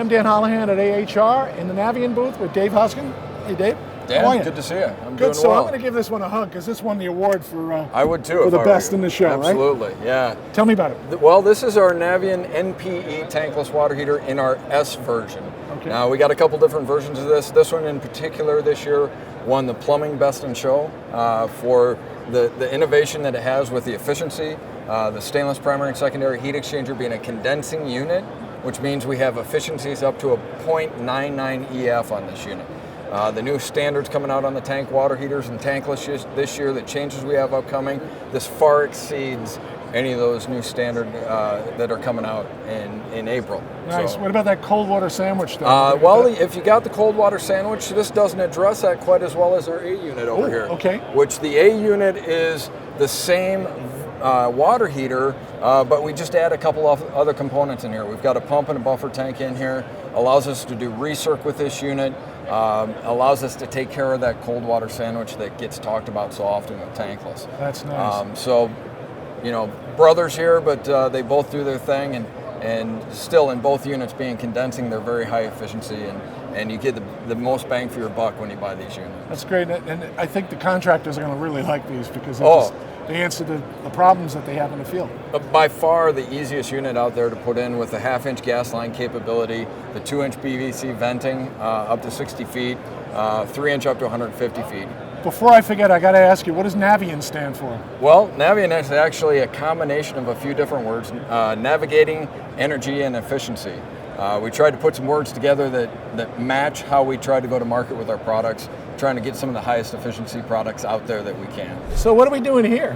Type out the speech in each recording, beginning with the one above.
I'm Dan Holohan at AHR in the Navien booth with Dave Huskin. Hey, Dave. Dan, good to see you. I'm good. Doing So well. I'm going to give this one a hug because this won the award for I would too, for the best in the show, Absolutely, right? yeah. Tell me about it. Well, this is our Navien NPE tankless water heater in our S version. Okay. Now, we got a couple different versions of this. This one in particular this year won the Plumbing Best in Show for the innovation that it has with the efficiency, the stainless primary and secondary heat exchanger being a condensing unit, which means we have efficiencies up to a 0.99 EF on this unit. The new standards coming out on the tank water heaters and tankless this year, the changes we have upcoming, this far exceeds any of those new standard that are coming out in April. Nice. So, what about that cold water sandwich though? well, if you got the cold water sandwich, this doesn't address that quite as well as our A unit over here. Okay. Which the A unit is the same water heater, but we just add a couple of other components in here. We've got a pump and a buffer tank in here, allows us to do recirc with this unit, allows us to take care of that cold water sandwich that gets talked about so often with tankless. That's nice. So, you know, brothers here, but they both do their thing, and still in both units being condensing, they're very high efficiency, and you get the most bang for your buck when you buy these units. That's great, and I think the contractors are going to really like these because they answer the problems that they have in the field. By far the easiest unit out there to put in with the 1/2-inch gas line capability, the 2-inch PVC venting up to 60 feet, 3-inch up to 150 feet. Before I forget, I got to ask you, what does Navien stand for? Well, Navien is actually a combination of a few different words, navigating, energy, and efficiency. We tried to put some words together that match how we try to go to market with our products, trying to get some of the highest efficiency products out there that we can. So what are we doing here?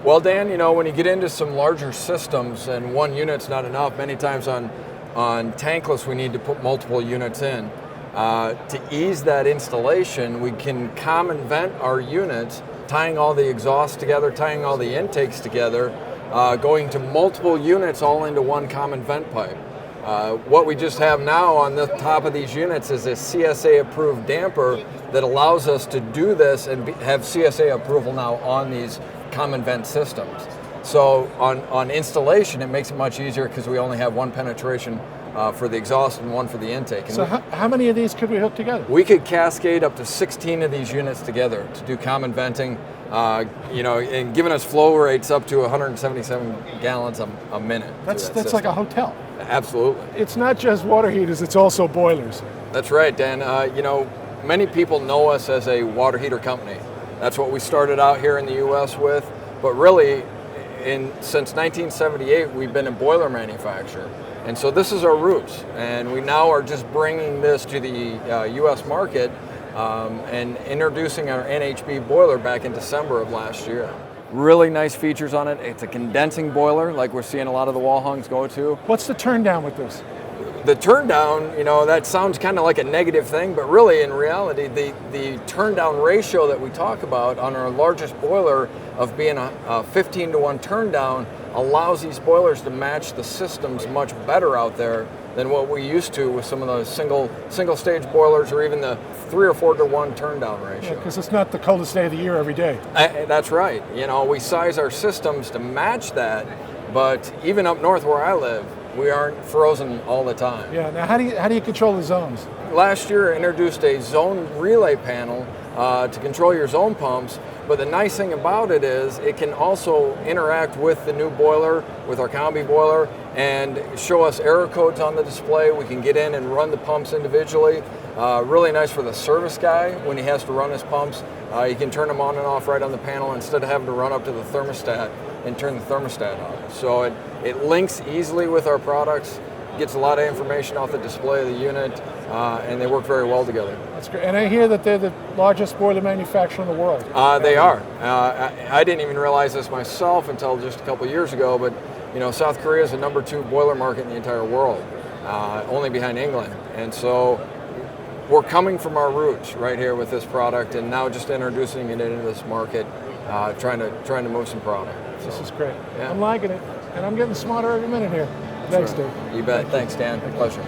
Well, Dan, you know, when you get into some larger systems and one unit's not enough, many times on tankless we need to put multiple units in. To ease that installation, we can common vent our units, tying all the exhausts together, tying all the intakes together, going to multiple units all into one common vent pipe. What we just have now on the top of these units is a CSA approved damper that allows us to do this and have CSA approval now on these common vent systems. So on installation, it makes it much easier because we only have one penetration for the exhaust and one for the intake. And so how many of these could we hook together? We could cascade up to 16 of these units together to do common venting, you know, and giving us flow rates up to 177 gallons a minute. That's like a hotel. Absolutely. It's not just water heaters, it's also boilers. That's right, Dan. You know, many people know us as a water heater company. That's what we started out here in the U.S. with, but really, since 1978, we've been a boiler manufacturer. And so this is our roots, and we now are just bringing this to the U.S. market and introducing our NHB boiler back in December of last year. Really nice features on it. It's a condensing boiler like we're seeing a lot of the wall hungs go to. What's the turn down with this? The turn down, you know, that sounds kind of like a negative thing, but really in reality, the turn down ratio that we talk about on our largest boiler of being a 15-to-1 turn down allows these boilers to match the systems much better out there than what we used to with some of those single stage boilers or even the 3 or 4-to-1 turn down ratio. Yeah, because it's not the coldest day of the year every day. That's right. You know, we size our systems to match that, but even up north where I live, we aren't frozen all the time. Yeah. Now, how do you control the zones? Last year, I introduced a zone relay panel to control your zone pumps. But the nice thing about it is it can also interact with the new boiler, with our combi boiler, and show us error codes on the display. We can get in and run the pumps individually. Really nice for the service guy when he has to run his pumps. You can turn them on and off right on the panel instead of having to run up to the thermostat and turn the thermostat on. So it links easily with our products, gets a lot of information off the display of the unit, and they work very well together. That's great. And I hear that they're the largest boiler manufacturer in the world. They are. I didn't even realize this myself until just a couple years ago, but you know, South Korea is the #2 boiler market in the entire world, only behind England. And so we're coming from our roots right here with this product, and now just introducing it into this market, trying to move some product. So, this is great. Yeah. I'm liking it, and I'm getting smarter every minute here. Thanks, Dave. You bet. Thanks, Dan. Pleasure.